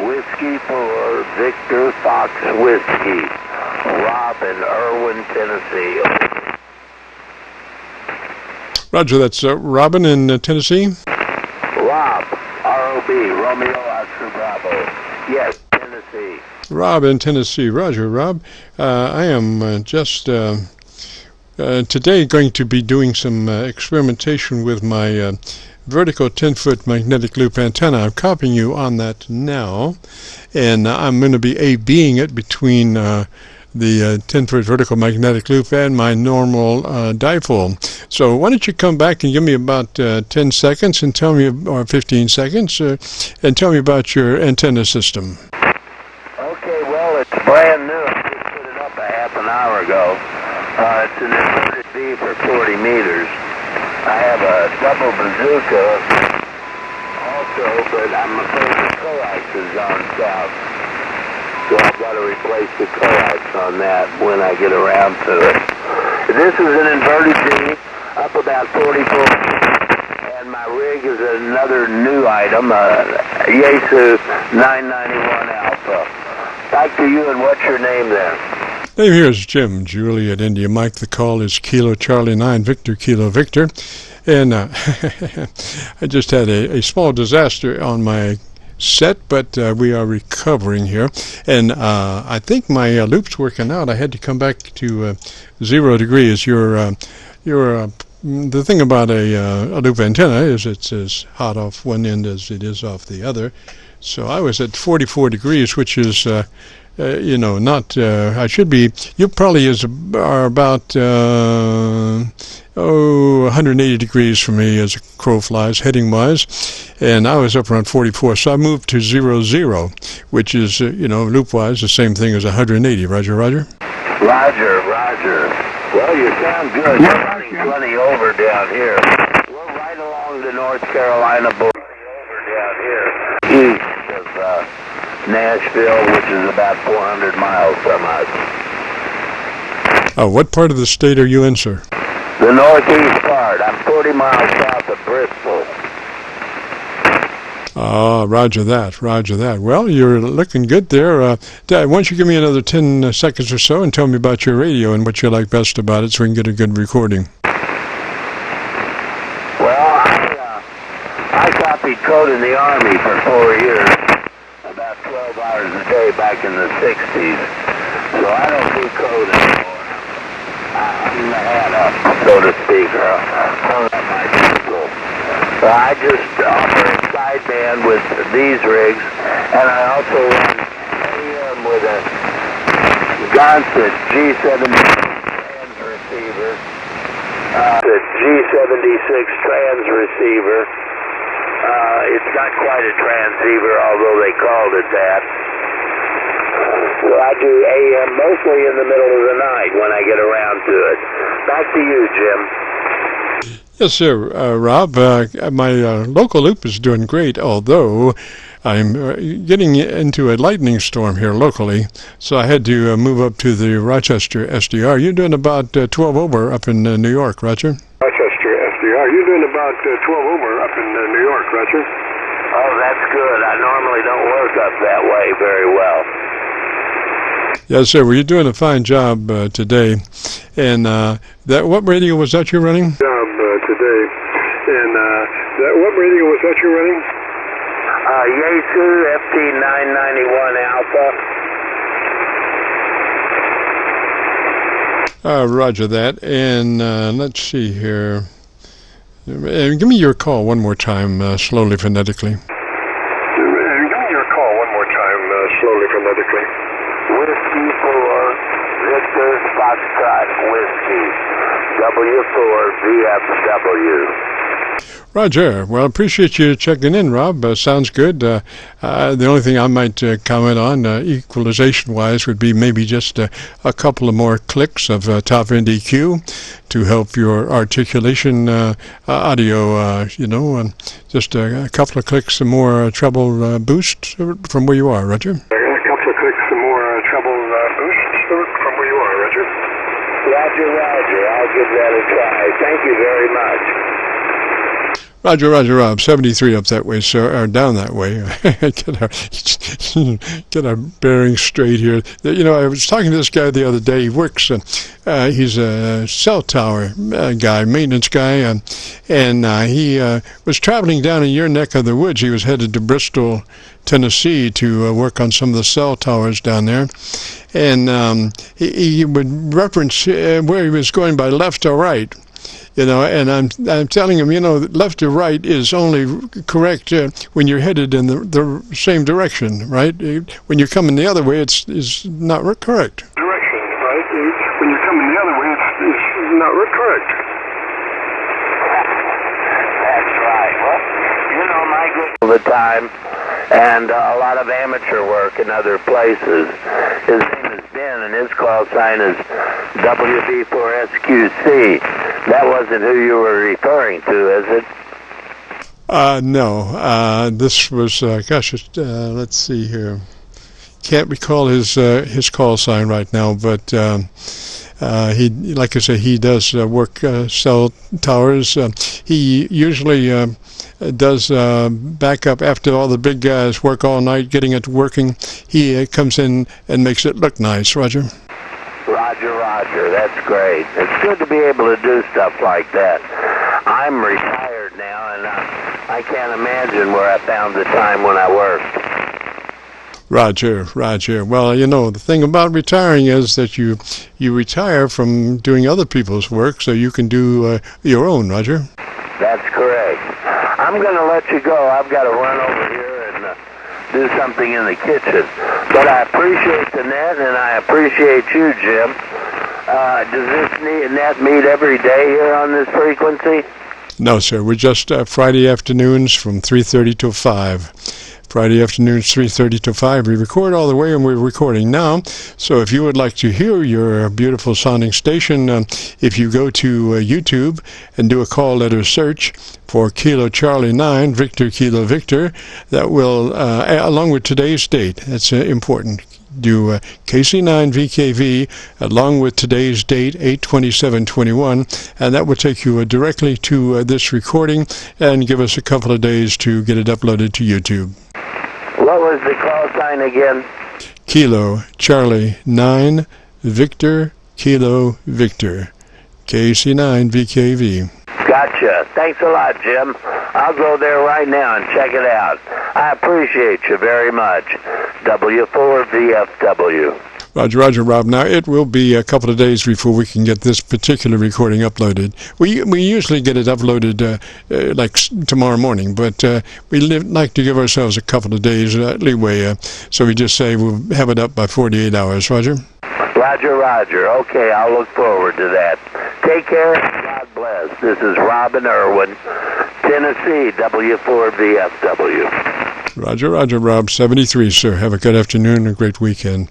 Whiskey for Victor Fox Whiskey. Rob in Irwin, Tennessee. Roger, that's Robin in Tennessee? Rob, ROB, Romeo Oscar Bravo. Yes, Tennessee. Rob in Tennessee. Roger, Rob. I am just today going to be doing some experimentation with my vertical 10-foot magnetic loop antenna. I'm copying you on that now, and I'm going to be A-B'ing it between the 10-foot vertical magnetic loop and my normal dipole. So why don't you come back and give me about 10 seconds and tell me, or 15 seconds, and tell me about your antenna system. Okay, well, it's brand new. I just put it up a half an hour ago. It's an inverted V for 40 meters. I have a double bazooka also, but I'm afraid the coax is gone south. So I've got to replace the coax on that when I get around to it. This is an inverted V, up about 44, and my rig is another new item, Qso-991 Alpha. Back to you, and what's your name there? Name here is Jim, Juliet India Mike. The call is Kilo Charlie 9 Victor Kilo Victor. And I just had a small disaster on my set, but we are recovering here. And I think my loop's working out. I had to come back to 0 degrees. The thing about a loop antenna is it's as hot off one end as it is off the other. So I was at 44 degrees, which is not, I should be, you probably are about, 180 degrees from me as a crow flies, heading-wise, and I was up around 44, so I moved to 0, which is, loop-wise, the same thing as 180. Roger, Roger? Roger. Well, you sound good. You're running plenty over down here. We're right along the North Carolina border over down here, east of Nashville, which is about 400 miles from us. What part of the state are you in, sir? The northeast part. I'm 40 miles south of Bristol. Roger that. Well, you're looking good there. Why don't you give me another 10 seconds or so and tell me about your radio and what you like best about it so we can get a good recording. Well, I copied code in the Army for 4 years, about 12 hours a day back in the 60s. So I don't do code anymore. I'm the hat up, so to speak, or hung up my people. So I just offer a sideband with these rigs, and I also run AM with a Gonset G76 trans receiver. The G76 trans receiver. It's not quite a transceiver, although they called it that. So I do AM mostly in the middle of the night when I get around to it. Back to you, Jim. Yes, sir, Rob. My local loop is doing great, although I'm getting into a lightning storm here locally, so I had to move up to the Rochester SDR. You're doing about 12 over up in New York, Roger? Rochester SDR. You're doing about 12 over up in New York, Roger? Oh, that's good. I normally don't work up that way very well. Yes, sir. Well, you're doing a fine job today. And what radio was that you're running? Today. And what radio was that you're running? Yaesu FT-991 Alpha. Roger that. And let's see here. Give me your call one more time, slowly, phonetically. Give me your call one more time, slowly, phonetically. Whiskey for Victor Foxtrot Whiskey. W4VFW. Roger. Well, appreciate you checking in, Rob. Sounds good. The only thing I might comment on, equalization-wise, would be maybe just a couple of more clicks of top-end EQ to help your articulation audio, just a couple of clicks, some more treble boost from where you are, Roger. A couple of clicks, some more treble boost from where you are, Roger. Roger. I'll give that a try. Thank you very much. Roger, Rob, 73 up that way, sir, or down that way. Get our bearings straight here. You know, I was talking to this guy the other day. He works, he's a cell tower guy, maintenance guy, and he was traveling down in your neck of the woods. He was headed to Bristol, Tennessee to work on some of the cell towers down there. And he would reference where he was going by left or right. You know, and I'm telling him, you know, that left or right is only correct when you're headed in the same direction, right? When you're coming the other way, it's not correct. Direction, right? When you're coming the other way, it's not correct. That's right. Well, you know, my good all the time, and a lot of amateur work in other places. His name is Ben, and his call sign is WB4SQC. That wasn't who you were referring to, is it? No. This was, let's see here. Can't recall his call sign right now, but he, like I say, he does work cell towers. He usually does backup after all the big guys work all night getting it working. He comes in and makes it look nice. Roger. Roger, that's great. It's good to be able to do stuff like that. I'm retired now, and I can't imagine where I found the time when I worked. Roger. Well, you know, the thing about retiring is that you retire from doing other people's work so you can do your own, Roger. That's correct. I'm going to let you go. I've got to run over here and do something in the kitchen. But I appreciate the net, and I appreciate you, Jim. Does this net meet every day here on this frequency? No, sir. We're just Friday afternoons from 3:30 till 5. Friday afternoons, 3:30 to 5. We record all the way, and we're recording now. So if you would like to hear your beautiful sounding station, if you go to YouTube and do a call letter search for Kilo Charlie 9, Victor Kilo Victor, that will, along with today's date, that's important. Do KC9VKV along with today's date, 8/27/21, and that will take you directly to this recording and give us a couple of days to get it uploaded to YouTube. What was the call sign again? Kilo Charlie 9 Victor Kilo Victor, KC9VKV. Gotcha. Thanks a lot, Jim. I'll go there right now and check it out. I appreciate you very much. W4VFW. Roger, Rob. Now, it will be a couple of days before we can get this particular recording uploaded. We usually get it uploaded like tomorrow morning, but we like to give ourselves a couple of days leeway, so we just say we'll have it up by 48 hours. Roger? Roger. Okay, I'll look forward to that. Take care. God bless. This is Robin Irwin, Tennessee, W4VFW. Roger, Rob. 73, sir. Have a good afternoon and a great weekend.